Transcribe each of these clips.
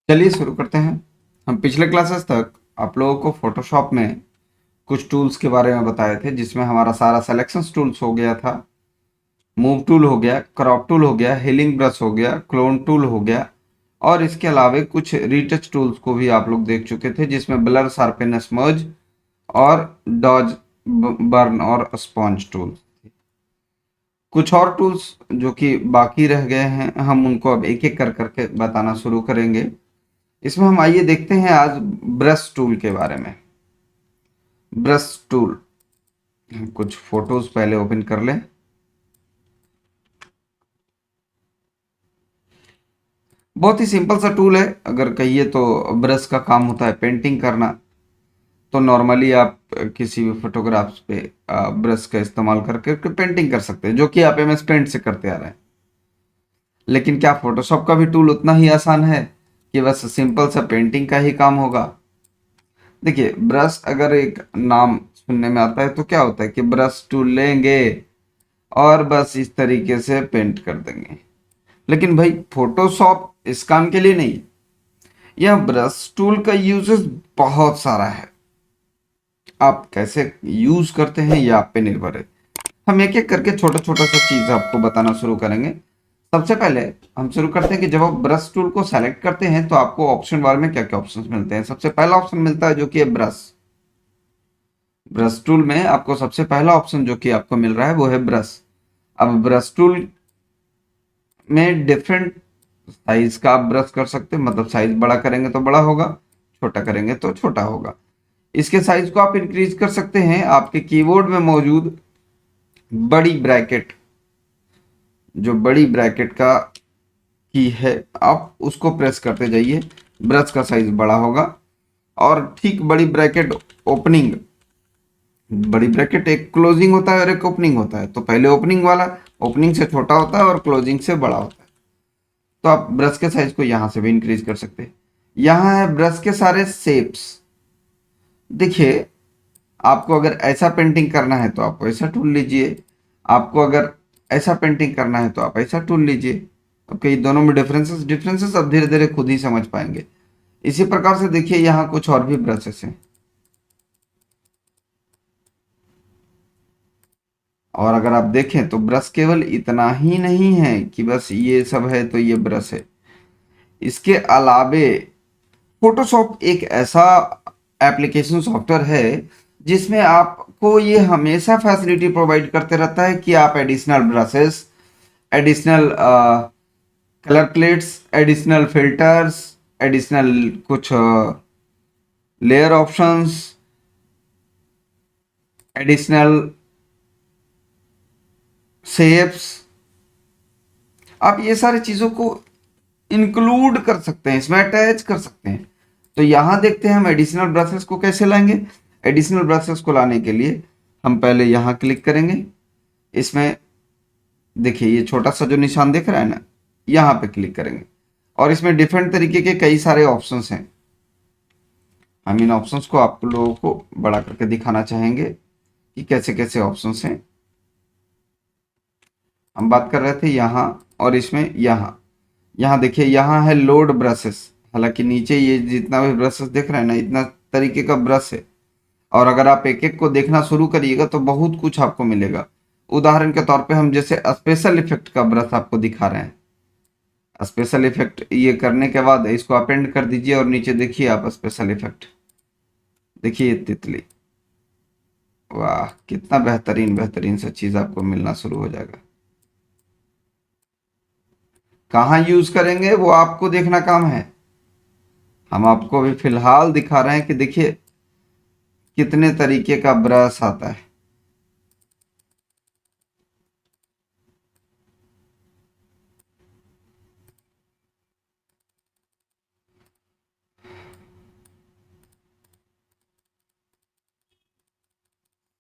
चलिए शुरू करते हैं। हम पिछले क्लासेस तक आप लोगों को फोटोशॉप में कुछ टूल्स के बारे में बताए थे, जिसमें हमारा सारा सिलेक्शन टूल्स हो गया था, मूव टूल हो गया, क्रॉप टूल हो गया, हीलिंग ब्रश हो गया, क्लोन टूल हो गया और इसके अलावा कुछ रीटच टूल्स को भी आप लोग देख चुके थे, जिसमें ब्लर, शार्पन, स्मर्ज और डॉज, बर्न और स्पॉन्ज टूल। कुछ और टूल्स जो कि बाकी रह गए हैं, हम उनको अब एक एक कर करके बताना शुरू करेंगे। इसमें हम आइए देखते हैं आज ब्रश टूल के बारे में। ब्रश टूल, कुछ फोटोज पहले ओपन कर लें। बहुत ही सिंपल सा टूल है। अगर कहिए तो ब्रश का काम होता है पेंटिंग करना, तो नॉर्मली आप किसी भी फोटोग्राफ्स पे ब्रश का इस्तेमाल करके पेंटिंग कर सकते हैं, जो कि आप MS पेंट से करते आ रहे हैं। लेकिन क्या फोटोशॉप का भी टूल उतना ही आसान है कि बस सिंपल सा पेंटिंग का ही काम होगा? देखिए, ब्रश अगर एक नाम सुनने में आता है तो क्या होता है कि ब्रश टूल लेंगे और बस इस तरीके से पेंट कर देंगे। लेकिन भाई, फोटोशॉप इस काम के लिए नहीं। यह ब्रश टूल का यूजेस बहुत सारा है। आप कैसे यूज करते हैं ये आप पे निर्भर है। हम एक एक करके छोटा छोटा सा चीज आपको बताना शुरू करेंगे। सबसे पहले हम शुरू करते हैं कि जब आप ब्रश टूल को सेलेक्ट करते हैं तो आपको ऑप्शन बार में क्या क्या ऑप्शंस मिलते हैं। सबसे पहला ऑप्शन मिलता है जो कि है ब्रश। ब्रश टूल में आपको सबसे पहला ऑप्शन जो कि आपको मिल रहा है वो है ब्रश। अब ब्रश टूल में डिफरेंट साइज का आप ब्रश कर सकते हैं, मतलब साइज बड़ा करेंगे तो बड़ा होगा, छोटा करेंगे तो छोटा होगा। इसके साइज को आप इंक्रीज कर सकते हैं आपके कीबोर्ड में मौजूद बड़ी ब्रैकेट, जो बड़ी ब्रैकेट का की है, आप उसको प्रेस करते जाइए, ब्रश का साइज बड़ा होगा। और ठीक बड़ी ब्रैकेट ओपनिंग, बड़ी ब्रैकेट एक क्लोजिंग होता है और एक ओपनिंग होता है, तो पहले ओपनिंग वाला ओपनिंग से छोटा होता है और क्लोजिंग से बड़ा होता है। तो आप ब्रश के साइज को यहाँ से भी इंक्रीज कर सकते हैं। यहाँ है ब्रश के सारे शेप्स। देखिए, आपको अगर ऐसा पेंटिंग करना है तो आप ऐसा टूल लीजिए, आपको अगर ऐसा पेंटिंग करना है तो आप ऐसा टूल लीजिए। ओके, दोनों में डिफरेंसेस डिफरेंसेस अब धीरे धीरे खुद ही समझ पाएंगे। इसी प्रकार से देखिए, यहाँ कुछ और भी ब्रशेस हैं। और अगर आप देखें तो ब्रश केवल इतना ही नहीं है कि बस ये सब है तो ये ब्रश है। इसके अलावे फोटोशॉप एक ऐसा एप्लीकेशन सॉफ्टवेयर है जिसमें आपको ये हमेशा फैसिलिटी प्रोवाइड करते रहता है कि आप additional brushes, additional colour plates, additional filters, additional कुछ लेयर ऑप्शंस, एडिशनल शेप्स, आप ये सारी चीज़ों को इंक्लूड कर सकते हैं, इसमें अटैच कर सकते हैं। तो यहाँ देखते हैं हम एडिशनल ब्रशेस को कैसे लाएंगे। एडिशनल ब्रशेस को लाने के लिए हम पहले यहाँ क्लिक करेंगे। इसमें देखिए, ये छोटा सा जो निशान दिख रहा है ना, यहाँ पे क्लिक करेंगे और इसमें डिफरेंट तरीके के कई सारे ऑप्शंस हैं। हम इन ऑप्शंस को आप लोगों को बड़ा करके दिखाना चाहेंगे कि कैसे कैसे ऑप्शंस हैं। हम बात कर रहे थे यहाँ और इसमें यहाँ। यहाँ देखिए, यहाँ है लोड ब्रशेस। हालांकि नीचे ये जितना भी ब्रशेस दिख रहे हैं ना, इतना तरीके का ब्रश है। और अगर आप एक एक को देखना शुरू करिएगा तो बहुत कुछ आपको मिलेगा। उदाहरण के तौर पे हम जैसे स्पेशल इफेक्ट का ब्रश आपको दिखा रहे हैं। स्पेशल इफेक्ट ये करने के बाद इसको अपेंड कर दीजिए और नीचे देखिए आप स्पेशल इफेक्ट, देखिए तितली। वाह, कितना बेहतरीन बेहतरीन सा चीज आपको मिलना शुरू हो जाएगा। कहाँ यूज करेंगे वो आपको देखना काम है। हम आपको अभी फिलहाल दिखा रहे हैं कि देखिए कितने तरीके का ब्रश आता है।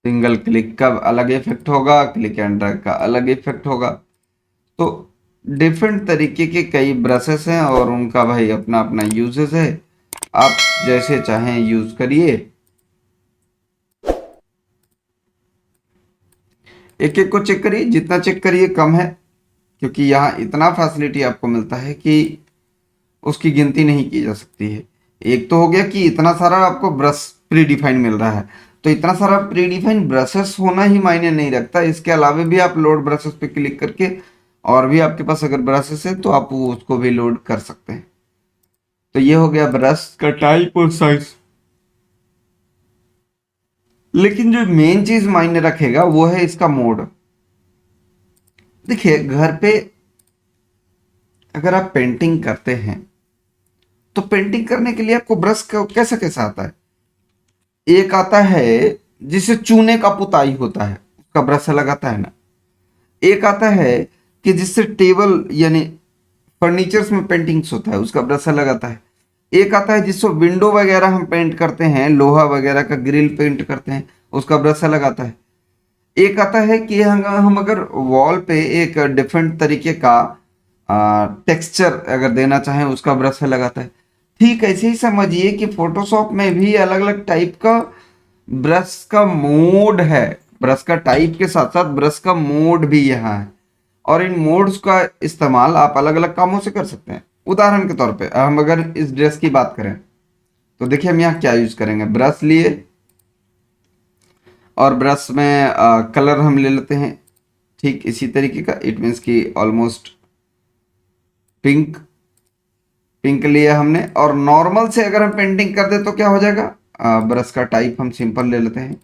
सिंगल क्लिक का अलग इफेक्ट होगा, क्लिक एंड ड्रैग का अलग इफेक्ट होगा। तो डिफरेंट तरीके के कई ब्रशेस हैं और उनका भाई अपना अपना यूजेस है। आप जैसे चाहें यूज करिए। एक एक को चेक करिए, जितना चेक करिए कम है, क्योंकि यहाँ इतना फैसिलिटी आपको मिलता है कि उसकी गिनती नहीं की जा सकती है। एक तो हो गया कि इतना सारा आपको ब्रश प्री डिफाइन मिल रहा है, तो इतना सारा प्री डिफाइन ब्रशेस होना ही मायने नहीं रखता, इसके अलावा भी आप लोड ब्रशेस पे क्लिक करके और भी आपके पास अगर ब्रशेस है तो आप वो उसको भी लोड कर सकते हैं। तो ये हो गया ब्रश का टाइप और साइज। लेकिन जो मेन चीज मायने रखेगा वो है इसका मोड। देखिए घर पे अगर आप पेंटिंग करते हैं तो पेंटिंग करने के लिए आपको ब्रश कैसा कैसा आता है। एक आता है जिसे चूने का पुताई होता है, उसका ब्रश अलग आता है ना। एक आता है कि जिससे टेबल यानी फर्नीचर्स में पेंटिंग्स होता है, उसका ब्रश अलग आता है। एक आता है जिससे विंडो वगैरह हम पेंट करते हैं, लोहा वगैरह का ग्रिल पेंट करते हैं, उसका ब्रश अलग आता है। एक आता है कि हम अगर वॉल पे एक डिफरेंट तरीके का टेक्सचर अगर देना चाहें, उसका ब्रश अलग आता है। ठीक ऐसे ही समझिए कि फोटोशॉप में भी अलग अलग टाइप का ब्रश का मोड है। ब्रश का टाइप के साथ साथ ब्रश का मोड भी यहाँ है, और इन मोड्स का इस्तेमाल आप अलग अलग कामों से कर सकते हैं। उदाहरण के तौर पे हम अगर इस ड्रेस की बात करें तो देखिए हम यहाँ क्या यूज करेंगे। ब्रश लिए और ब्रश में कलर हम ले लेते हैं ठीक इसी तरीके का, इट मीन्स कि ऑलमोस्ट पिंक। पिंक लिया हमने, और नॉर्मल से अगर हम पेंटिंग कर दे तो क्या हो जाएगा। ब्रश का टाइप हम सिंपल ले लेते हैं,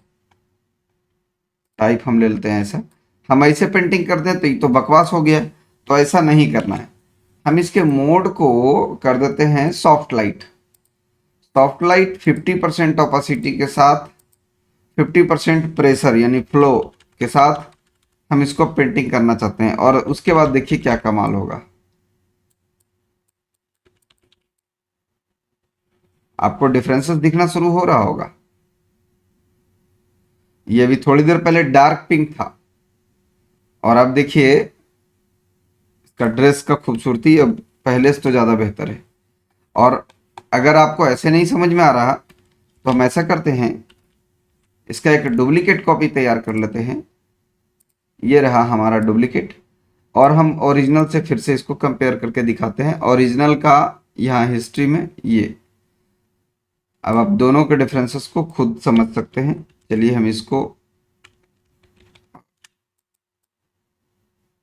टाइप हम ले लेते हैं ऐसा। हम ऐसे पेंटिंग कर दें तो ये तो बकवास हो गया, तो ऐसा नहीं करना है। हम इसके मोड को कर देते हैं soft light. Soft light 50% opacity के साथ 50% प्रेशर यानी फ्लो के साथ हम इसको पेंटिंग करना चाहते हैं, और उसके बाद देखिए क्या कमाल होगा। आपको डिफरेंसेस दिखना शुरू हो रहा होगा। ये भी थोड़ी देर पहले डार्क पिंक था, और अब देखिए इसका ड्रेस का खूबसूरती अब पहले से तो ज़्यादा बेहतर है। और अगर आपको ऐसे नहीं समझ में आ रहा तो हम ऐसा करते हैं, इसका एक डुप्लीकेट कॉपी तैयार कर लेते हैं। ये रहा हमारा डुप्लीकेट, और हम ओरिजिनल से फिर से इसको कंपेयर करके दिखाते हैं। ओरिजिनल का यहाँ हिस्ट्री में ये, अब आप दोनों के डिफरेंसेस को खुद समझ सकते हैं। चलिए हम इसको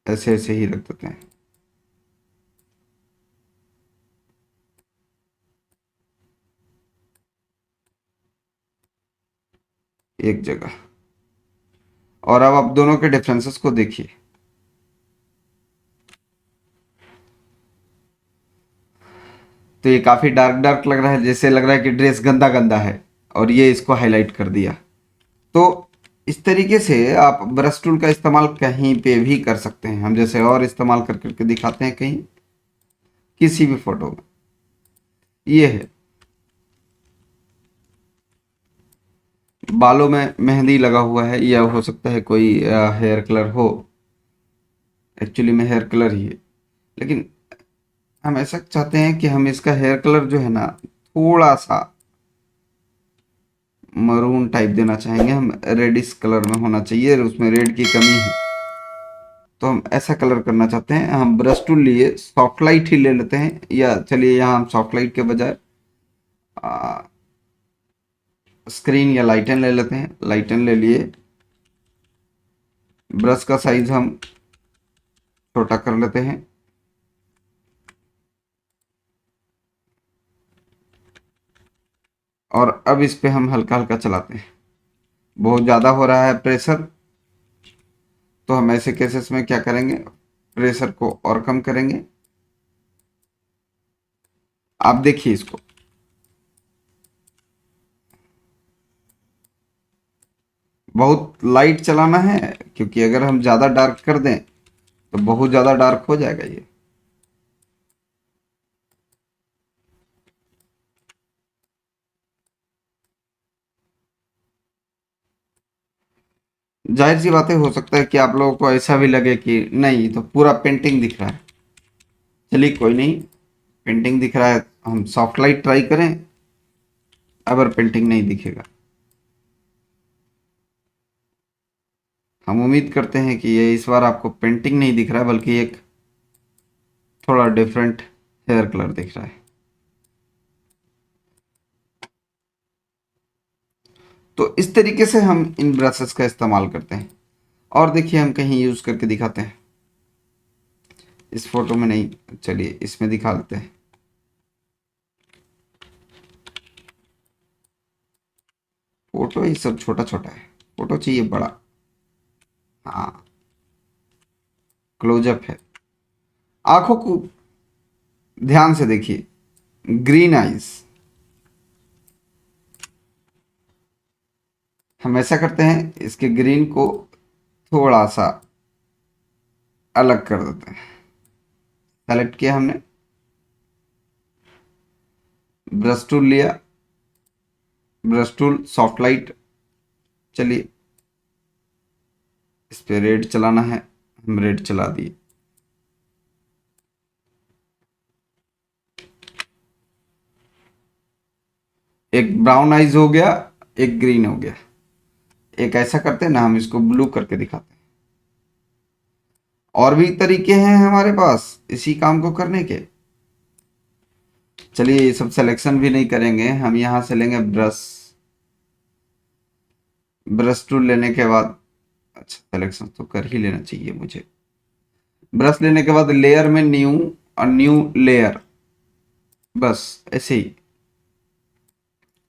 ऐसे ऐसे ही रख देते हैं। एक जगह, और अब आप दोनों के डिफरेंसेस को देखिए। तो ये काफी डार्क डार्क लग रहा है, जैसे लग रहा है कि ड्रेस गंदा गंदा है, और ये इसको हाईलाइट कर दिया। तो इस तरीके से आप ब्रश टूल का इस्तेमाल कहीं पे भी कर सकते हैं। हम जैसे और इस्तेमाल कर करके दिखाते हैं कहीं किसी भी फोटो में। ये है बालों में मेहंदी लगा हुआ है, या हो सकता है कोई हेयर कलर हो। एक्चुअली में हेयर कलर ही है, लेकिन हम ऐसा चाहते हैं कि हम इसका हेयर कलर जो है ना थोड़ा सा मरून टाइप देना चाहेंगे। हम रेडिश कलर में होना चाहिए, उसमें रेड की कमी है, तो हम ऐसा कलर करना चाहते हैं। हम ब्रश टूल लिए सॉफ्ट लाइट ही ले लेते हैं, या चलिए यहाँ हम सॉफ्ट लाइट के बजाय स्क्रीन या लाइटन ले लेते हैं। लाइटन ले लिए, ब्रश का साइज हम छोटा कर लेते हैं, और अब इस पे हम हल्का हल्का चलाते हैं। बहुत ज़्यादा हो रहा है प्रेशर, तो हम ऐसे केसेस में क्या करेंगे, प्रेशर को और कम करेंगे। आप देखिए इसको, बहुत लाइट चलाना है, क्योंकि अगर हम ज़्यादा डार्क कर दें तो बहुत ज़्यादा डार्क हो जाएगा ये। जाहिर सी बातें, हो सकता है कि आप लोगों को ऐसा भी लगे कि नहीं तो पूरा पेंटिंग दिख रहा है। चलिए कोई नहीं, पेंटिंग दिख रहा है, हम सॉफ्ट लाइट ट्राई करें, अगर पेंटिंग नहीं दिखेगा। हम उम्मीद करते हैं कि ये इस बार आपको पेंटिंग नहीं दिख रहा है, बल्कि एक थोड़ा डिफरेंट हेयर कलर दिख रहा है। तो इस तरीके से हम इन ब्रशेस का इस्तेमाल करते हैं। और देखिए हम कहीं यूज़ करके दिखाते हैं, इस फोटो में नहीं, चलिए इसमें दिखा देते हैं। फोटो ही सब छोटा छोटा है, फोटो चाहिए बड़ा। हाँ, क्लोजअप है। आंखों को ध्यान से देखिए, ग्रीन आइज। हम ऐसा करते हैं, इसके ग्रीन को थोड़ा सा अलग कर देते हैं। सेलेक्ट किया हमने, ब्रश टूल लिया, ब्रश टूल सॉफ्ट लाइट, चलिए इस पे रेड चलाना है, हम रेड चला दिए। एक ब्राउन आइज हो गया, एक ग्रीन हो गया। एक ऐसा करते हैं ना, हम इसको ब्लू करके दिखाते हैं। और भी तरीके हैं हमारे पास इसी काम को करने के। चलिए ये सब सिलेक्शन भी नहीं करेंगे, हम यहां से लेंगे ब्रश, ब्रश टूल लेने के बाद, अच्छा सिलेक्शन तो कर ही लेना चाहिए मुझे। ब्रश लेने के बाद लेयर में न्यू, और न्यू लेयर, बस ऐसे ही।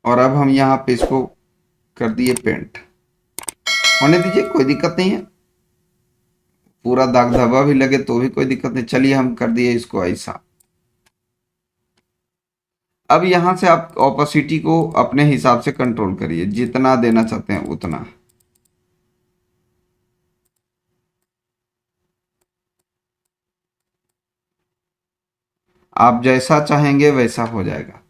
और अब हम यहाँ पे इसको कर दिए पेंट, होने दीजिए कोई दिक्कत नहीं है। पूरा दाग धब्बा भी लगे तो भी कोई दिक्कत नहीं। चलिए हम कर दिए इसको ऐसा। अब यहां से आप ऑपोसिटी को अपने हिसाब से कंट्रोल करिए, जितना देना चाहते हैं उतना। आप जैसा चाहेंगे वैसा हो जाएगा।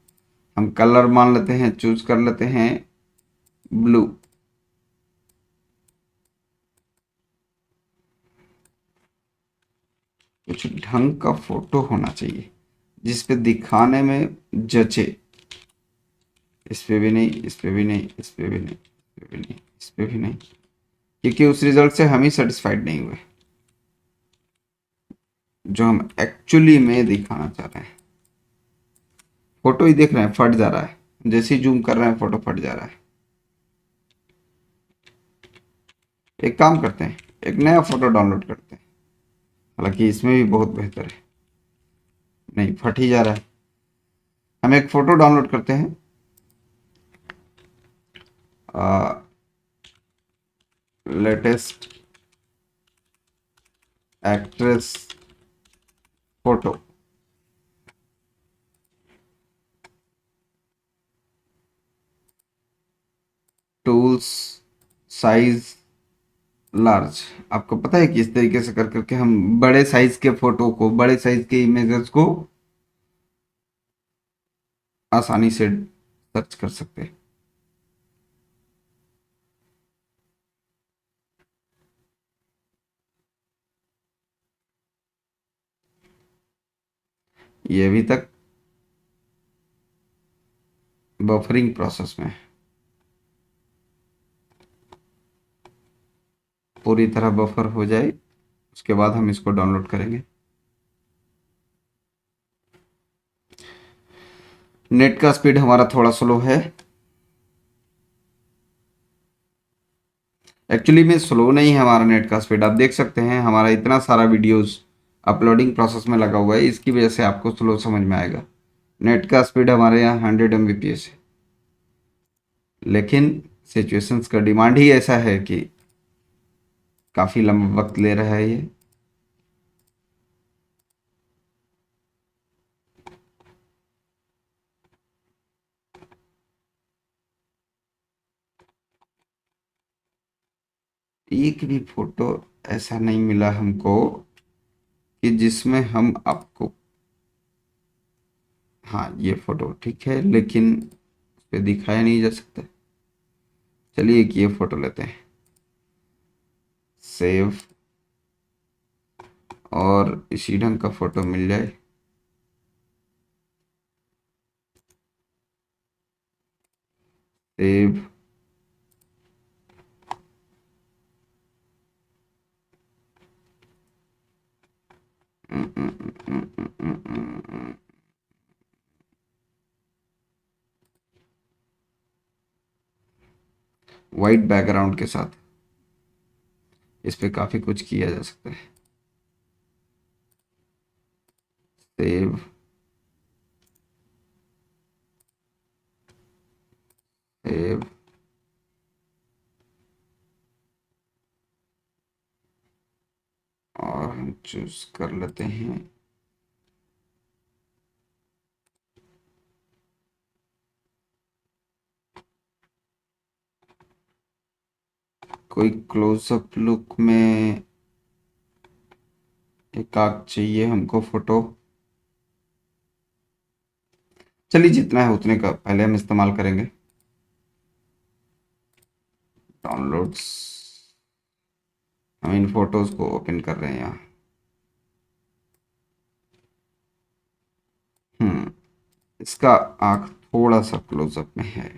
हम कलर मान लेते हैं, चूज कर लेते हैं ब्लू। कुछ ढंग का फोटो होना चाहिए जिसपे दिखाने में जचे। इस पे भी नहीं, इस पे भी नहीं, इस पे भी नहीं, इस पे भी नहीं, इस पे भी नहीं, क्योंकि उस रिजल्ट से हम ही सेटिस्फाइड नहीं हुए जो हम एक्चुअली में दिखाना चाह रहे हैं। फोटो ही देख रहे हैं फट जा रहा है, जैसे ही जूम कर रहे हैं फोटो फट जा रहा है। एक काम करते हैं, एक नया फोटो डाउनलोड करते हैं, हालांकि इसमें भी बहुत बेहतर है। नहीं, फट ही जा रहा है। हम एक फोटो डाउनलोड करते हैं, latest actress photo. Tools, size large. आपको पता है कि इस तरीके से कर करके हम बड़े साइज के फोटो को, बड़े साइज के इमेजेस को आसानी से सर्च कर सकते हैं। ये अभी तक बफरिंग प्रोसेस में है, पूरी तरह बफर हो जाए उसके बाद हम इसको डाउनलोड करेंगे। नेट का स्पीड हमारा थोड़ा स्लो है, एक्चुअली में स्लो नहीं है हमारा नेट का स्पीड। आप देख सकते हैं हमारा इतना सारा वीडियोस अपलोडिंग प्रोसेस में लगा हुआ है, इसकी वजह से आपको स्लो समझ में आएगा। नेट का स्पीड हमारे यहाँ 100 Mbps है, लेकिन सिचुएशंस का डिमांड ही ऐसा है कि काफ़ी लंबा वक्त ले रहा है ये। एक भी फोटो ऐसा नहीं मिला हमको कि जिसमें हम आपको, हाँ ये फोटो ठीक है लेकिन उस पर दिखाया नहीं जा सकता। चलिए एक ये फोटो लेते हैं, सेव, और इसी ढंग का फोटो मिल जाए। सेव, वाइट बैकग्राउंड के साथ। इस पे काफ़ी कुछ किया जा सकता है। सेव, सेव, और हम चूज कर लेते हैं कोई क्लोजअप लुक में। एक आग चाहिए हमको फोटो। चलिए जितना है उतने का पहले हम इस्तेमाल करेंगे। डाउनलोड्स, हम इन फोटोज को ओपन कर रहे हैं यहाँ। इसका आँख थोड़ा सा क्लोजअप में है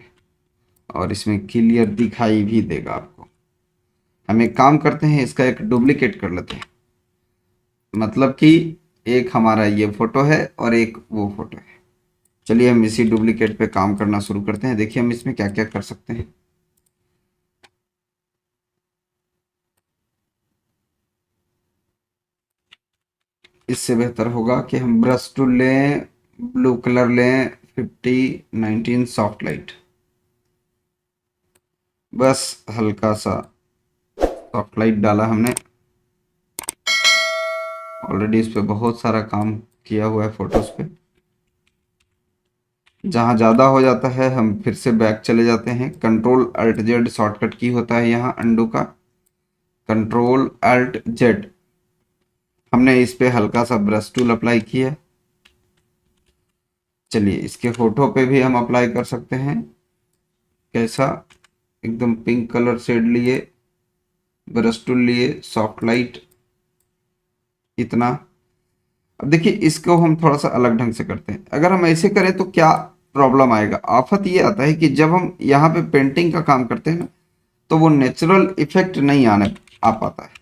और इसमें क्लियर दिखाई भी देगा आपको। हम एक काम करते हैं, इसका एक डुप्लीकेट कर लेते हैं। मतलब कि एक हमारा ये फोटो है और एक वो फोटो है। चलिए हम इसी डुप्लीकेट पे काम करना शुरू करते हैं। देखिए हम इसमें क्या क्या कर सकते हैं। इससे बेहतर होगा कि हम ब्रश टूल लें, ब्लू कलर लें, 5019 सॉफ्ट लाइट। बस हल्का सा सॉफ्ट लाइट डाला हमने। ऑलरेडी इस पे बहुत सारा काम किया हुआ है फोटोज पे। जहाँ ज़्यादा हो जाता है हम फिर से बैक चले जाते हैं। कंट्रोल अल्ट जेड शॉर्टकट की होता है यहाँ अंडू का। Control alt Z. हमने इस पे हल्का सा ब्रश टूल अप्लाई किया। चलिए इसके फोटो पे भी हम अप्लाई कर सकते हैं। कैसा, एकदम पिंक कलर शेड लिए, ब्रश टूल लिए, सॉफ्ट लाइट, इतना। अब देखिए इसको हम थोड़ा सा अलग ढंग से करते हैं। अगर हम ऐसे करें तो क्या प्रॉब्लम आएगा, आफत ये आता है कि जब हम यहाँ पे पेंटिंग का काम करते हैं ना, तो वो नेचुरल इफेक्ट नहीं आने आ पाता है।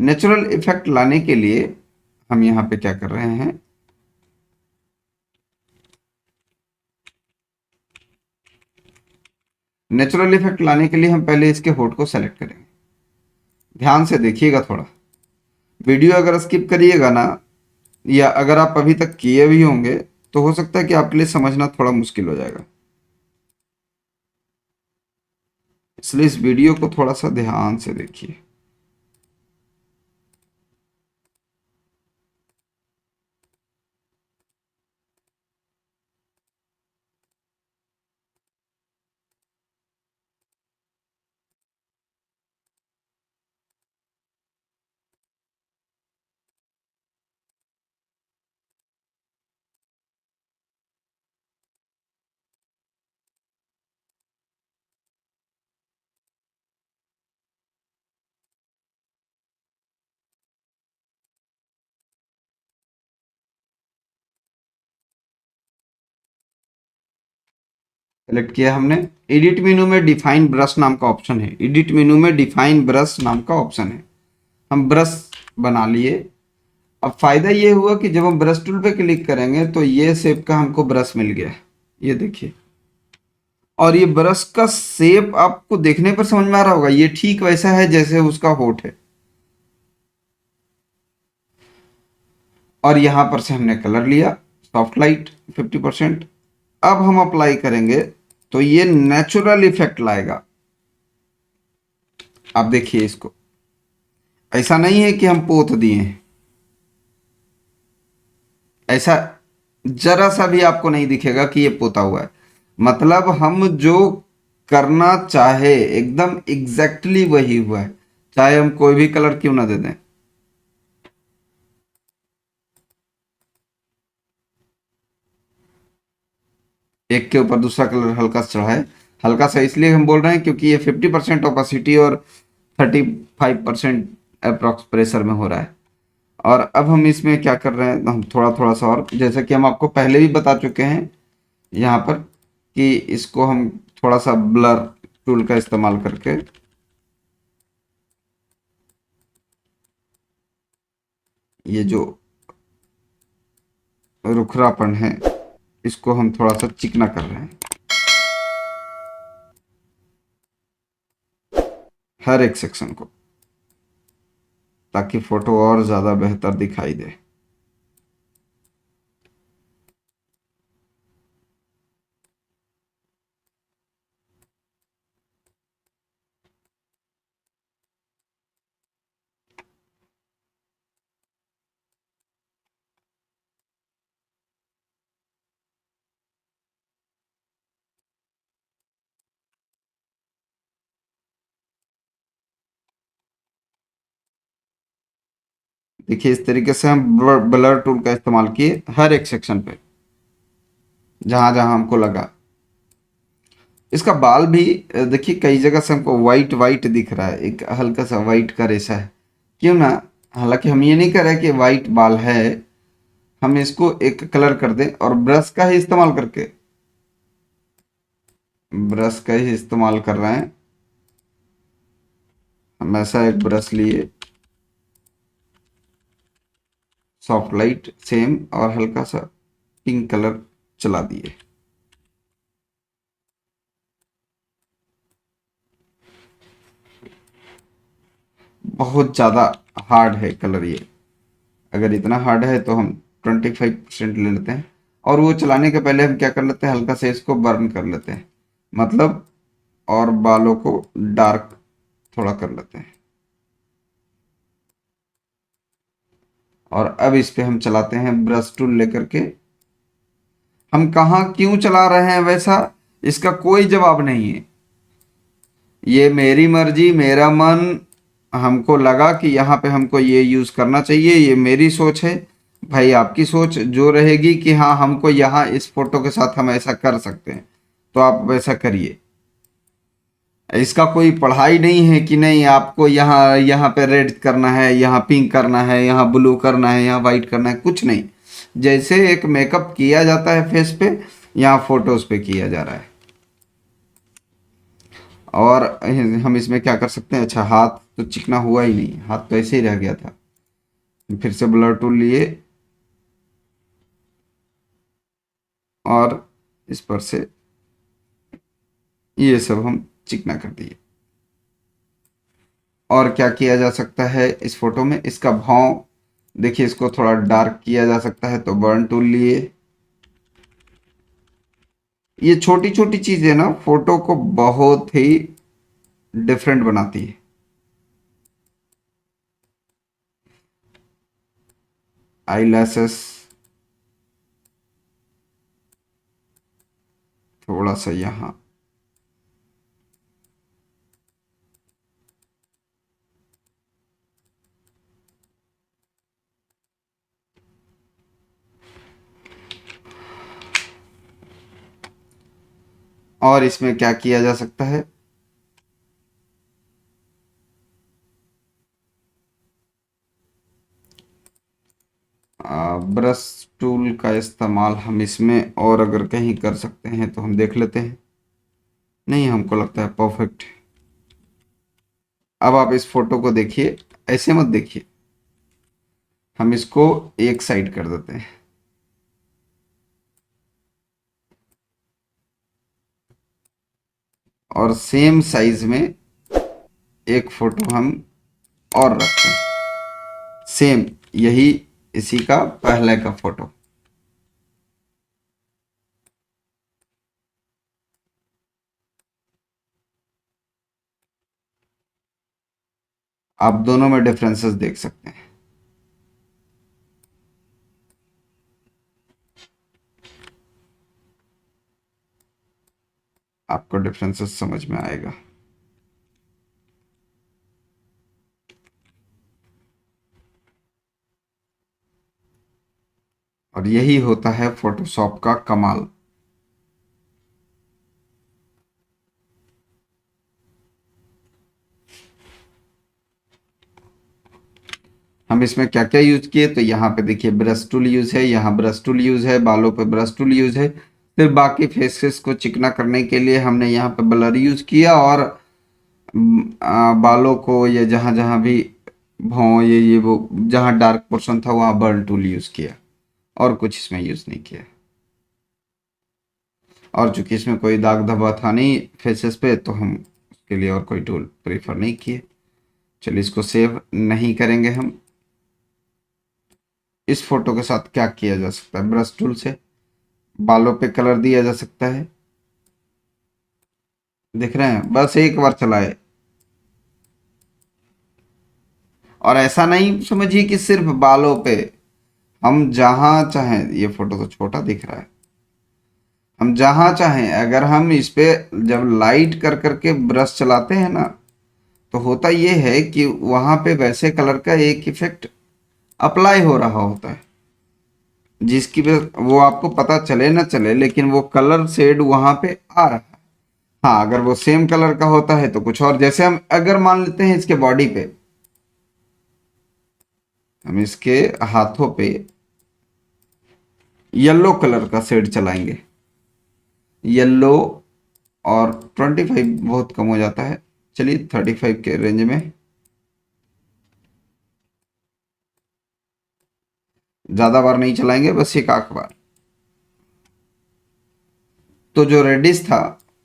नेचुरल इफेक्ट लाने के लिए हम यहाँ पे क्या कर रहे हैं, नेचुरल इफेक्ट लाने के लिए हम पहले इसके होठ को सेलेक्ट करेंगे। ध्यान से देखिएगा थोड़ा। वीडियो अगर स्किप करिएगा ना, या अगर आप अभी तक किए भी होंगे, तो हो सकता है कि आपके लिए समझना थोड़ा मुश्किल हो जाएगा। इसलिए इस वीडियो को थोड़ा सा ध्यान से देखिए। सेलेक्ट किया हमने। एडिट मेनू में डिफाइन ब्रश नाम का ऑप्शन है। एडिट मेनू में डिफाइन ब्रश नाम का ऑप्शन है। हम ब्रश बना लिए। अब फायदा ये हुआ कि जब हम ब्रश टूल पे क्लिक करेंगे तो ये शेप का हमको ब्रश मिल गया। ये देखिए, और ये ब्रश का शेप आपको देखने पर समझ में आ रहा होगा, ये ठीक वैसा है जैसे उसका होठ है। और यहां पर से हमने कलर लिया, सॉफ्ट लाइट 50%। अब हम अप्लाई करेंगे तो ये नेचुरल इफेक्ट लाएगा। आप देखिए इसको, ऐसा नहीं है कि हम पोत दिए हैं। ऐसा जरा सा भी आपको नहीं दिखेगा कि ये पोता हुआ है। मतलब हम जो करना चाहे एकदम एग्जैक्टली वही हुआ है, चाहे हम कोई भी कलर क्यों ना दे दें। एक के ऊपर दूसरा कलर हल्का सा चढ़ा है। हल्का सा इसलिए हम बोल रहे हैं क्योंकि ये 50% ओपेसिटी और 35% अप्रॉक्स प्रेशर में हो रहा है। और अब हम इसमें क्या कर रहे हैं, हम थोड़ा थोड़ा सा और, जैसा कि हम आपको पहले भी बता चुके हैं यहाँ पर, कि इसको हम थोड़ा सा ब्लर टूल का इस्तेमाल करके ये जो रुखरापन है इसको हम थोड़ा सा चिकना कर रहे हैं। हर एक सेक्शन को, ताकि फोटो और ज़्यादा बेहतर दिखाई दे। देखिए इस तरीके से हम ब्लर टूल का इस्तेमाल किए हर एक सेक्शन पे, जहां जहां हमको लगा। इसका बाल भी देखिए कई जगह से हमको वाइट वाइट दिख रहा है, एक हल्का सा वाइट का रेशा है। क्यों ना, हालांकि हम ये नहीं कर रहे कि वाइट बाल है, हम इसको एक कलर कर दें और ब्रश का ही इस्तेमाल करके, ब्रश का ही इस्तेमाल कर रहे हैं हम। ऐसा एक ब्रश लिए, सॉफ्ट लाइट सेम, और हल्का सा पिंक कलर चला दिए। बहुत ज़्यादा हार्ड है कलर ये, अगर इतना हार्ड है तो हम 25% ले लेते हैं, और वो चलाने के पहले हम क्या कर लेते हैं, हल्का से इसको बर्न कर लेते हैं, मतलब, और बालों को डार्क थोड़ा कर लेते हैं। और अब इस पे हम चलाते हैं ब्रश टूल लेकर के। हम कहाँ क्यों चला रहे हैं वैसा, इसका कोई जवाब नहीं है। ये मेरी मर्जी, मेरा मन, हमको लगा कि यहाँ पे हमको ये यूज़ करना चाहिए, ये मेरी सोच है। भाई आपकी सोच जो रहेगी कि हाँ हमको यहाँ इस फोटो के साथ हम ऐसा कर सकते हैं, तो आप वैसा करिए। इसका कोई पढ़ाई नहीं है कि नहीं आपको यहाँ यहाँ पे रेड करना है, यहाँ पिंक करना है, यहाँ ब्लू करना है, यहाँ वाइट करना है, कुछ नहीं। जैसे एक मेकअप किया जाता है फेस पे, यहाँ फोटोज पे किया जा रहा है। और हम इसमें क्या कर सकते हैं, अच्छा हाथ तो चिकना हुआ ही नहीं, हाथ तो ऐसे ही रह गया था। फिर से ब्लर टूल लिए और इस पर से ये सब हम चिकना कर दिए। और क्या किया जा सकता है इस फोटो में, इसका भाव देखिए, इसको थोड़ा डार्क किया जा सकता है, तो बर्न टूल लिए। ये छोटी छोटी चीजें ना फोटो को बहुत ही डिफरेंट बनाती है। आई लैसेस थोड़ा सा यहाँ, और इसमें क्या किया जा सकता है, ब्रश टूल का इस्तेमाल हम इसमें और अगर कहीं कर सकते हैं तो हम देख लेते हैं। नहीं, हमको लगता है परफेक्ट। अब आप इस फोटो को देखिए, ऐसे मत देखिए, हम इसको एक साइड कर देते हैं और सेम साइज में एक फोटो हम और रखते हैं, सेम यही, इसी का पहले का फोटो। आप दोनों में डिफरेंसेस देख सकते हैं, आपको डिफरेंसेस समझ में आएगा। और यही होता है फोटोशॉप का कमाल। हम इसमें क्या क्या यूज किए, तो यहाँ पे देखिए ब्रश टूल यूज है, यहाँ ब्रश टूल यूज है, बालों पे ब्रश टूल यूज है। फिर बाकी फेसेस को चिकना करने के लिए हमने यहाँ पे ब्लर यूज किया, और बालों को या जहाँ जहाँ भी भौं ये वो जहाँ डार्क पोर्शन था वहाँ बर्न टूल यूज किया, और कुछ इसमें यूज नहीं किया। और चूंकि इसमें कोई दाग धब्बा था नहीं फेसेस पे, तो हम उसके लिए और कोई टूल प्रीफर नहीं किए। चलिए इसको सेव नहीं करेंगे हम। इस फोटो के साथ क्या किया जा सकता है, ब्रश टूल से बालों पे कलर दिया जा सकता है। दिख रहे हैं, बस एक बार चलाए। और ऐसा नहीं समझिए कि सिर्फ बालों पे, हम जहां चाहें, ये फोटो तो छोटा दिख रहा है, हम जहां चाहें अगर हम इस पे जब लाइट कर करके ब्रश चलाते हैं ना, तो होता ये है कि वहां पे वैसे कलर का एक इफेक्ट अप्लाई हो रहा होता है, जिसकी वजह वो आपको पता चले ना चले, लेकिन वो कलर शेड वहां पे आ रहा है। हाँ, अगर वो सेम कलर का होता है तो कुछ और, जैसे हम अगर मान लेते हैं इसके बॉडी पे, हम इसके हाथों पे येलो कलर का शेड चलाएंगे, येलो, और 25 बहुत कम हो जाता है, चलिए 35 के रेंज में, ज्यादा बार नहीं चलाएंगे, बस एक आख बार। तो जो रेडिश था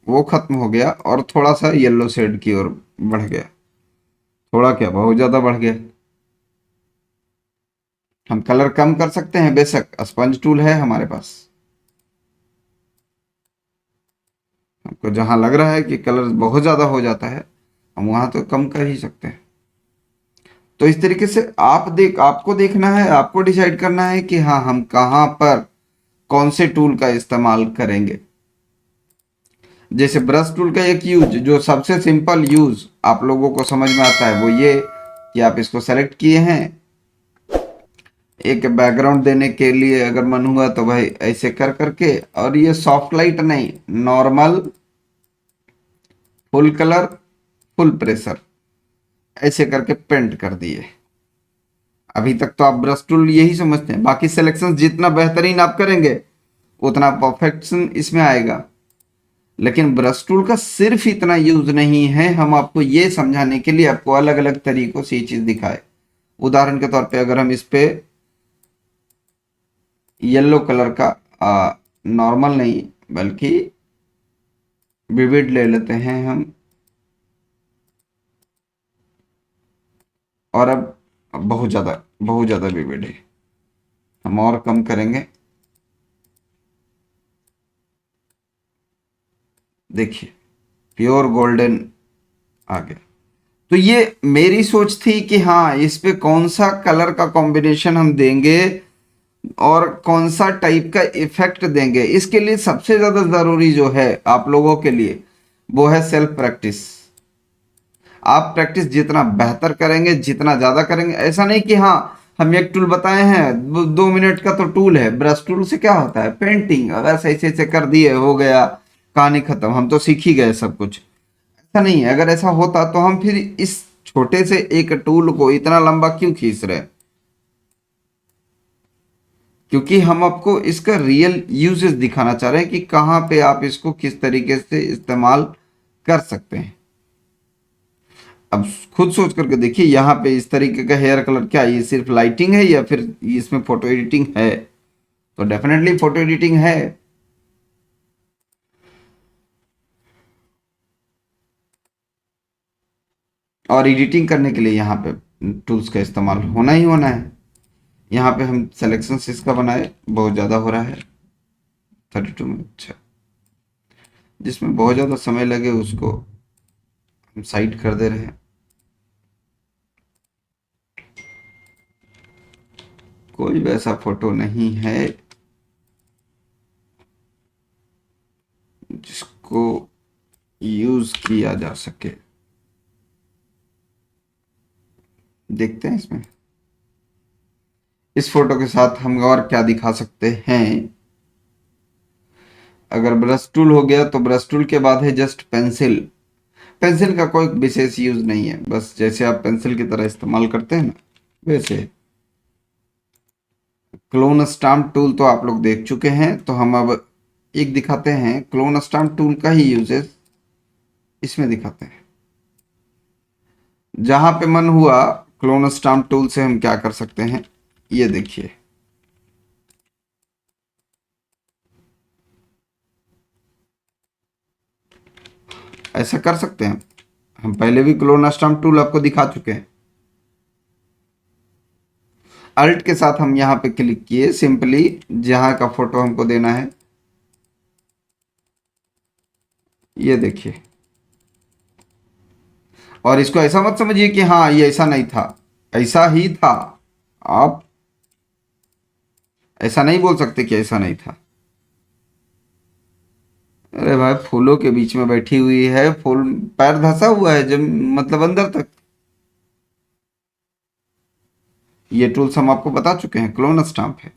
वो खत्म हो गया और थोड़ा सा येलो शेड की ओर बढ़ गया। थोड़ा क्या, बहुत ज्यादा बढ़ गया। हम कलर कम कर सकते हैं, बेशक स्पंज टूल है हमारे पास। हमको जहां लग रहा है कि कलर बहुत ज्यादा हो जाता है, हम वहां तो कम कर ही सकते हैं। तो इस तरीके से आपको देखना है, आपको डिसाइड करना है कि हाँ, हम कहाँ पर कौन से टूल का इस्तेमाल करेंगे। जैसे ब्रश टूल का एक यूज, जो सबसे सिंपल यूज आप लोगों को समझ में आता है, वो ये कि आप इसको सेलेक्ट किए हैं, एक बैकग्राउंड देने के लिए अगर मन हुआ तो भाई ऐसे कर करके, और ये सॉफ्ट लाइट नहीं, normal, full colour, full pressure, ऐसे करके पेंट कर दिए। अभी तक तो आप ब्रश टूल यही समझते हैं, बाकी सिलेक्शन जितना बेहतरीन आप करेंगे उतना परफेक्शन इसमें आएगा। लेकिन ब्रश टूल का सिर्फ इतना यूज नहीं है, हम आपको ये समझाने के लिए आपको अलग अलग तरीकों से ये चीज दिखाए। उदाहरण के तौर पे अगर हम इस पे येलो कलर का नॉर्मल नहीं बल्कि विविड ले लेते हैं हम, और अब बहुत ज्यादा विविड है, हम और कम करेंगे। देखिए, प्योर गोल्डन आ गया। तो ये मेरी सोच थी कि हाँ, इस पे कौन सा कलर का कॉम्बिनेशन हम देंगे और कौन सा टाइप का इफेक्ट देंगे। इसके लिए सबसे ज्यादा जरूरी जो है आप लोगों के लिए, वो है सेल्फ प्रैक्टिस। आप प्रैक्टिस जितना बेहतर करेंगे, जितना ज्यादा करेंगे, ऐसा नहीं कि हाँ, हम एक टूल बताए हैं, 2 मिनट का तो टूल है, ब्रश टूल से क्या होता है, पेंटिंग बस ऐसे ऐसे कर दिए, हो गया, कहानी खत्म, हम तो सीख ही गए सब कुछ। ऐसा नहीं है। अगर ऐसा होता तो हम फिर इस छोटे से एक टूल को इतना लंबा क्यों खींच रहे हैं। क्योंकि हम आपको इसका रियल यूजेस दिखाना चाह रहे हैं कि कहाँ पे आप इसको किस तरीके से इस्तेमाल कर सकते हैं। अब खुद सोच करके देखिए, यहाँ पे इस तरीके का हेयर कलर, क्या ये सिर्फ लाइटिंग है या फिर इसमें फोटो एडिटिंग है? तो डेफिनेटली फोटो एडिटिंग है। और एडिटिंग करने के लिए यहाँ पे टूल्स का इस्तेमाल होना ही होना है। यहाँ पे हम सिलेक्शन इसका बनाए, बहुत ज़्यादा हो रहा है 32 में। अच्छा, जिसमें बहुत ज़्यादा समय लगे उसको हम साइड कर दे रहे हैं। कोई वैसा फोटो नहीं है जिसको यूज किया जा सके। देखते हैं इसमें, इस फोटो के साथ हम और क्या दिखा सकते हैं। अगर ब्रश टूल हो गया तो ब्रश टूल के बाद है जस्ट पेंसिल। पेंसिल का कोई विशेष यूज नहीं है, बस जैसे आप पेंसिल की तरह इस्तेमाल करते हैं ना, वैसे। क्लोन स्टाम्प टूल तो आप लोग देख चुके हैं, तो हम अब एक दिखाते हैं क्लोन स्टाम्प टूल का ही यूजेस इसमें दिखाते हैं। जहां पे मन हुआ क्लोन स्टाम्प टूल से हम क्या कर सकते हैं, ये देखिए। ऐसा कर सकते हैं। हम पहले भी क्लोन स्टम्प टूल आपको दिखा चुके हैं। अल्ट के साथ हम यहाँ पे क्लिक किए, सिंपली जहां का फोटो हमको देना है, ये देखिए। और इसको ऐसा मत समझिए कि हाँ ये ऐसा नहीं था, ऐसा ही था। आप ऐसा नहीं बोल सकते कि ऐसा नहीं था। अरे भाई, फूलों के बीच में बैठी हुई है, फूल पैर धंसा हुआ है जब मतलब अंदर तक। ये टूल्स हम आपको बता चुके हैं, क्लोन स्टाम्प है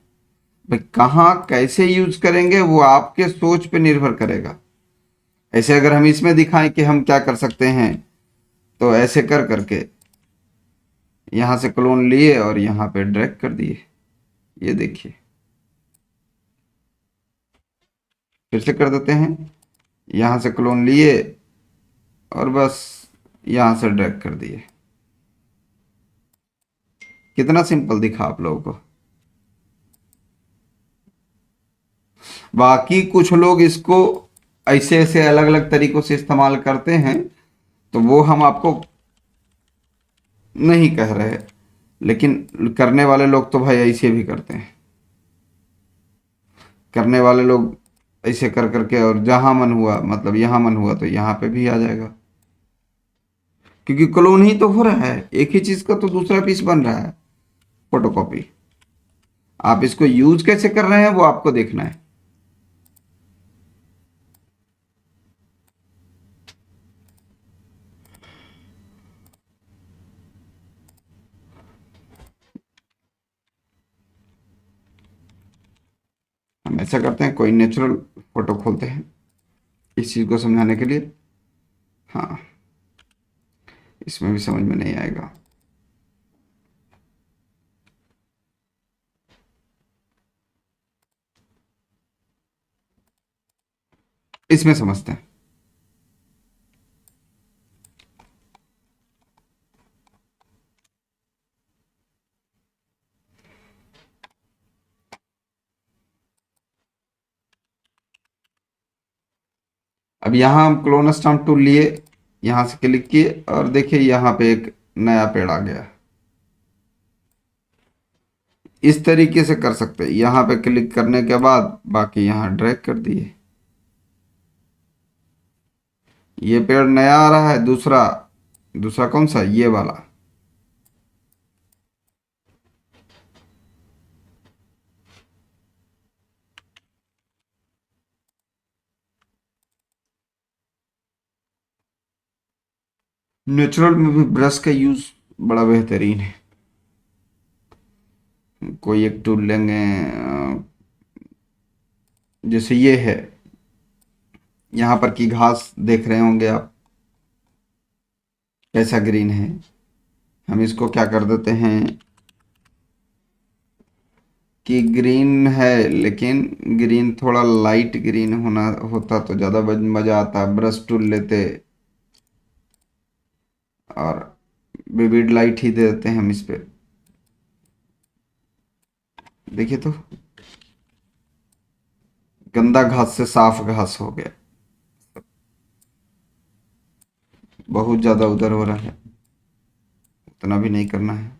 भाई। कहाँ कैसे यूज करेंगे वो आपके सोच पे निर्भर करेगा। ऐसे अगर हम इसमें दिखाएं कि हम क्या कर सकते हैं, तो ऐसे कर करके यहां से क्लोन लिए और यहां पे ड्रैग कर दिए, ये देखिए। फिर से कर देते हैं, यहां से क्लोन लिए और बस यहां से ड्रैग कर दिए। कितना सिंपल दिखा आप लोगों को। बाकी कुछ लोग इसको ऐसे ऐसे अलग अलग तरीकों से इस्तेमाल करते हैं, तो वो हम आपको नहीं कह रहे, लेकिन करने वाले लोग तो भाई ऐसे भी करते हैं। करने वाले लोग ऐसे कर करके, और जहां मन हुआ मतलब यहां मन हुआ तो यहां पे भी आ जाएगा, क्योंकि क्लोन ही तो हो रहा है, एक ही चीज का तो दूसरा पीस बन रहा है, फोटोकॉपी। आप इसको यूज कैसे कर रहे हैं वो आपको देखना है। हम ऐसा करते हैं, कोई नेचुरल फोटो खोलते हैं इस चीज को समझाने के लिए। हाँ, इसमें भी समझ में नहीं आएगा। इसमें समझते हैं। अब यहाँ हम क्लोन स्टाम्प टूल लिए, यहाँ से क्लिक किए और देखिए यहाँ पे एक नया पेड़ आ गया। इस तरीके से कर सकते हैं, यहाँ पे क्लिक करने के बाद बाकी यहाँ ड्रैग कर दिए, ये पेड़ नया आ रहा है। दूसरा दूसरा कौन सा, ये वाला। नेचुरल में भी ब्रश का यूज बड़ा बेहतरीन है। कोई एक टूल लेंगे, जैसे ये है, यहाँ पर की घास देख रहे होंगे आप कैसा ग्रीन है। हम इसको क्या कर देते हैं कि ग्रीन है, लेकिन ग्रीन थोड़ा लाइट ग्रीन होना होता तो ज़्यादा मज़ा आता। ब्रश टूल लेते और विविड लाइट ही दे देते हैं हम इस पे। देखिए तो गंदा घास से साफ घास हो गया। बहुत ज़्यादा उधर हो रहा है, उतना भी नहीं करना है।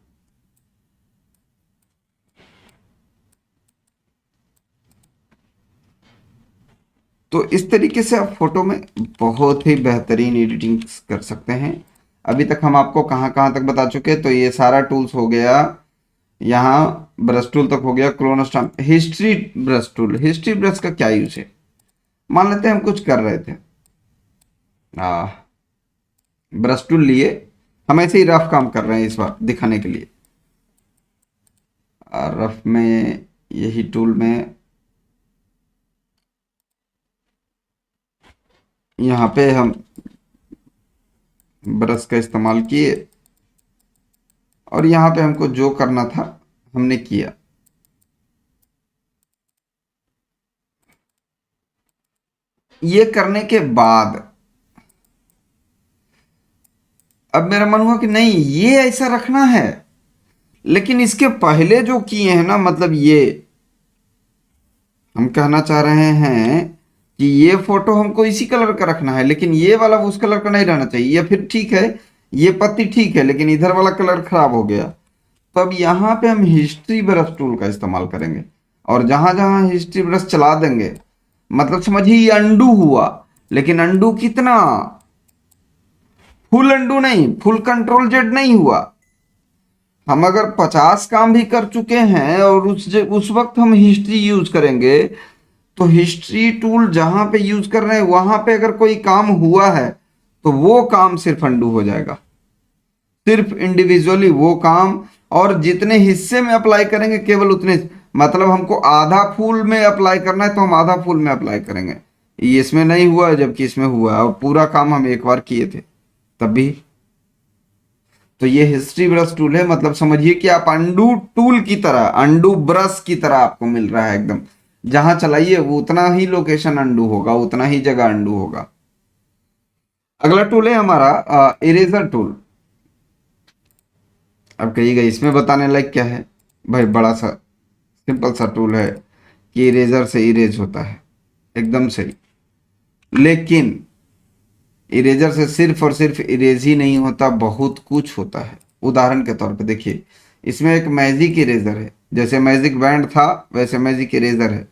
तो इस तरीके से आप फोटो में बहुत ही बेहतरीन एडिटिंग कर सकते हैं। अभी तक हम आपको कहाँ कहाँ तक बता चुके हैं, तो ये सारा टूल्स हो गया, यहाँ ब्रश टूल तक हो गया, clone stamp, history brush tool. History brush का क्या यूज है, मान लेते हैं हम कुछ कर रहे थे, ब्रश टूल लिए, हम ऐसे ही रफ काम कर रहे हैं इस बार दिखाने के लिए। रफ में यही टूल में यहाँ पे हम ब्रश का इस्तेमाल किए और यहाँ पे हमको जो करना था हमने किया। ये करने के बाद अब मेरा मन हुआ कि नहीं ये ऐसा रखना है, लेकिन इसके पहले जो किए हैं ना, मतलब ये हम कहना चाह रहे हैं कि ये फोटो हमको इसी कलर का रखना है, लेकिन ये वाला उस कलर का नहीं रहना चाहिए, या फिर ठीक है ये पत्ती ठीक है लेकिन इधर वाला कलर खराब हो गया, तो अब यहाँ पे हम हिस्ट्री ब्रश टूल का इस्तेमाल करेंगे और जहां जहां हिस्ट्री ब्रश चला देंगे, मतलब समझिए ये अंडू हुआ, लेकिन अंडू कितना, फुल अंडू नहीं, फुल कंट्रोल जेड नहीं हुआ। हम अगर 50 काम भी कर चुके हैं और उस वक्त हम हिस्ट्री यूज करेंगे, तो हिस्ट्री टूल जहां पे यूज कर रहे हैं वहां पे अगर कोई काम हुआ है तो वो काम सिर्फ अंडू हो जाएगा, सिर्फ इंडिविजुअली वो काम, और जितने हिस्से में अप्लाई करेंगे केवल उतने, मतलब हमको आधा फूल में अप्लाई करना है तो हम आधा फूल में अप्लाई करेंगे, ये इसमें नहीं हुआ है जबकि इसमें हुआ है, और पूरा काम हम एक बार किए थे तब भी। तो ये हिस्ट्री ब्रश टूल है, मतलब समझिए कि आप अंडू टूल की तरह, अंडू ब्रश की तरह आपको मिल रहा है एकदम, जहां चलाइए वो उतना ही लोकेशन अंडू होगा, उतना ही जगह अंडू होगा। अगला टूल है हमारा इरेजर टूल। अब कहिएगा इसमें बताने लायक क्या है भाई, बड़ा सा सिंपल सा टूल है कि इरेजर से इरेज होता है, एकदम सही। लेकिन इरेजर से सिर्फ और सिर्फ इरेज ही नहीं होता, बहुत कुछ होता है। उदाहरण के तौर पे देखिए, इसमें एक मैजिक इरेजर है, जैसे मैजिक बैंड था वैसे मैजिक इरेजर है।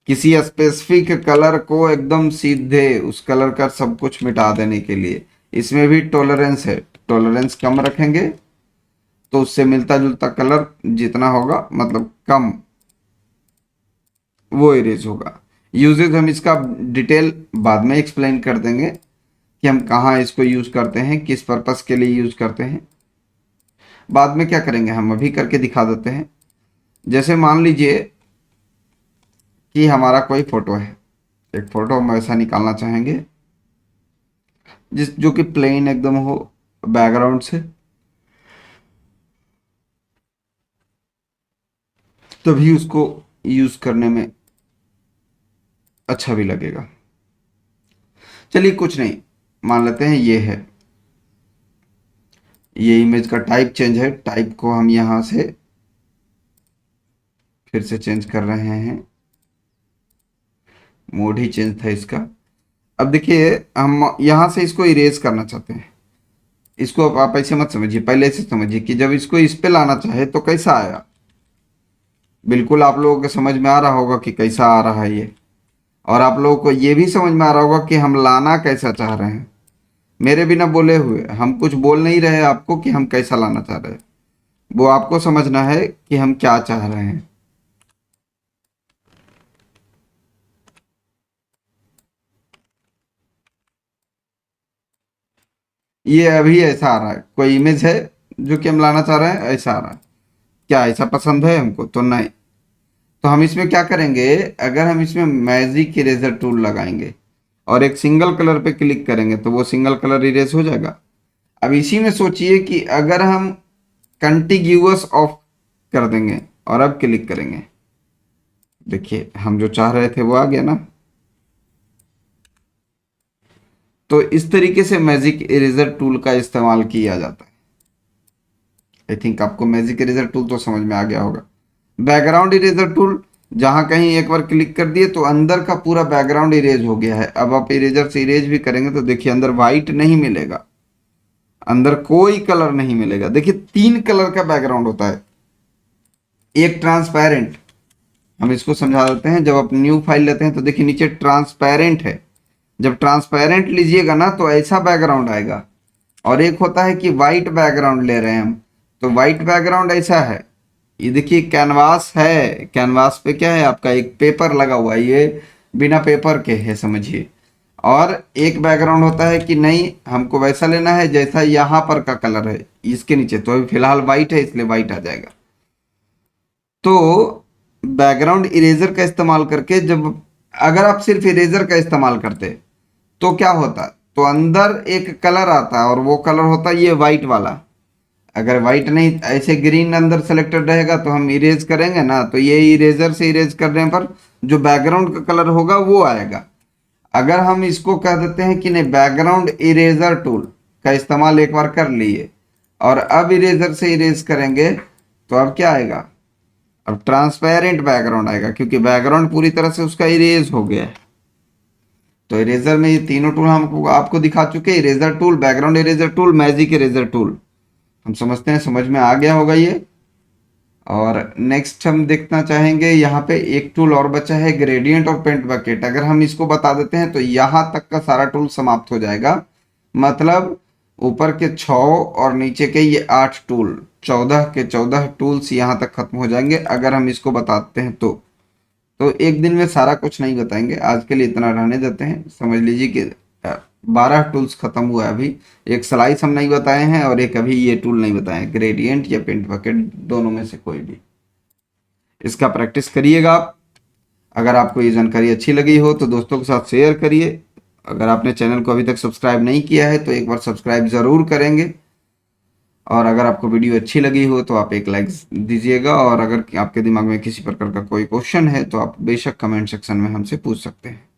किसी स्पेसिफिक कलर को एकदम सीधे उस कलर का सब कुछ मिटा देने के लिए, इसमें भी टॉलरेंस है, टॉलरेंस कम रखेंगे तो उससे मिलता जुलता कलर जितना होगा, मतलब कम, वो इरेज होगा। यूजेज हम इसका डिटेल बाद में एक्सप्लेन कर देंगे कि हम कहाँ इसको यूज करते हैं, किस पर्पस के लिए यूज करते हैं, बाद में क्या करेंगे हम अभी करके दिखा देते हैं। जैसे मान लीजिए कि हमारा कोई फोटो है, एक फोटो हम ऐसा निकालना चाहेंगे जिस जो कि प्लेन एकदम हो बैकग्राउंड से, तभी उसको यूज करने में अच्छा भी लगेगा। चलिए कुछ नहीं, मान लेते हैं ये है, ये इमेज का टाइप चेंज है, टाइप को हम यहां से फिर से चेंज कर रहे हैं, मोड ही चेंज था इसका। अब देखिए हम यहां से इसको इरेज करना चाहते हैं, इसको अब आप ऐसे मत समझिए, पहले ऐसे समझिए कि जब इसको इस पे लाना चाहे तो कैसा आया। बिल्कुल आप लोगों को समझ में आ रहा होगा कि कैसा आ रहा है ये, और आप लोगों को ये भी समझ में आ रहा होगा कि हम लाना कैसा चाह रहे हैं। मेरे बिना बोले हुए हम कुछ बोल नहीं रहे आपको कि हम कैसा लाना चाह रहे हैं, वो आपको समझना है कि हम क्या चाह रहे हैं। ये अभी ऐसा आ रहा है, कोई इमेज है जो कि हम लाना चाह रहे हैं, ऐसा आ रहा है, क्या ऐसा पसंद है हमको तो नहीं। तो हम इसमें क्या करेंगे, अगर हम इसमें मैजिक इरेजर टूल लगाएंगे और एक सिंगल कलर पे क्लिक करेंगे तो वो सिंगल कलर इरेज हो जाएगा। अब इसी में सोचिए कि अगर हम कंटिग्यूअस ऑफ कर देंगे और अब क्लिक करेंगे, देखिए हम जो चाह रहे थे वो आ गया ना। तो इस तरीके से मैजिक इरेजर टूल का इस्तेमाल किया जाता है। आई थिंक आपको मैजिक इरेजर टूल तो समझ में आ गया होगा। बैकग्राउंड इरेजर टूल, जहां कहीं एक बार क्लिक कर दिए तो अंदर का पूरा बैकग्राउंड इरेज हो गया है। अब आप इरेजर से इरेज भी करेंगे तो देखिए अंदर वाइट नहीं मिलेगा, अंदर कोई कलर नहीं मिलेगा। देखिए 3 कलर का बैकग्राउंड होता है, एक ट्रांसपेरेंट, हम इसको समझा देते हैं। जब आप न्यू फाइल लेते हैं तो देखिए नीचे ट्रांसपेरेंट है, जब ट्रांसपेरेंट लीजिएगा ना तो ऐसा बैकग्राउंड आएगा। और एक होता है कि वाइट बैकग्राउंड ले रहे हैं हम, तो वाइट बैकग्राउंड ऐसा है, ये देखिए कैनवास है, कैनवास पे क्या है आपका एक पेपर लगा हुआ है, ये बिना पेपर के है समझिए। और एक बैकग्राउंड होता है कि नहीं हमको वैसा लेना है जैसा यहाँ पर का कलर है इसके नीचे, तो अभी फिलहाल वाइट है इसलिए वाइट आ जाएगा। तो बैकग्राउंड इरेजर का इस्तेमाल करके जब, अगर आप सिर्फ इरेजर का इस्तेमाल करते तो क्या होता, तो अंदर एक कलर आता और वो कलर होता ये वाइट वाला। अगर वाइट नहीं ऐसे ग्रीन अंदर सेलेक्टेड रहेगा तो हम इरेज करेंगे ना तो ये इरेजर से इरेज करने पर जो बैकग्राउंड का कलर होगा वो आएगा। अगर हम इसको कह देते हैं कि नहीं बैकग्राउंड इरेजर टूल का इस्तेमाल एक बार कर लिए और अब इरेजर से इरेज करेंगे तो अब क्या आएगा, अब ट्रांसपेरेंट बैकग्राउंड आएगा क्योंकि बैकग्राउंड पूरी तरह से उसका इरेज हो गया है। तो इरेजर में ये तीनों टूल हम आपको दिखा चुके हैं, eraser tool, background eraser tool, magic eraser tool. हम समझते हैं समझ में आ गया होगा ये। और नेक्स्ट हम देखना चाहेंगे यहाँ पे एक टूल और बचा है, ग्रेडियंट और पेंट बकेट। अगर हम इसको बता देते हैं तो यहाँ तक का सारा टूल समाप्त हो जाएगा। मतलब ऊपर के 6 और नीचे के ये 8 टूल, 14 के 14 टूल्स यहाँ तक खत्म हो जाएंगे अगर हम इसको बताते हैं तो एक दिन में सारा कुछ नहीं बताएंगे, आज के लिए इतना रहने देते हैं। समझ लीजिए कि 12 टूल्स खत्म हुआ है अभी। एक स्लाइस हम नहीं बताए हैं और एक अभी ये टूल नहीं बताए हैं, ग्रेडियंट या पेंट बकेट, दोनों में से कोई भी। इसका प्रैक्टिस करिएगा आप। अगर आपको ये जानकारी अच्छी लगी हो तो दोस्तों के साथ शेयर करिए। अगर आपने चैनल को अभी तक सब्सक्राइब नहीं किया है तो एक बार सब्सक्राइब ज़रूर करेंगे। और अगर आपको वीडियो अच्छी लगी हो तो आप एक लाइक दीजिएगा। और अगर आपके दिमाग में किसी प्रकार का कोई क्वेश्चन है तो आप बेशक कमेंट सेक्शन में हमसे पूछ सकते हैं।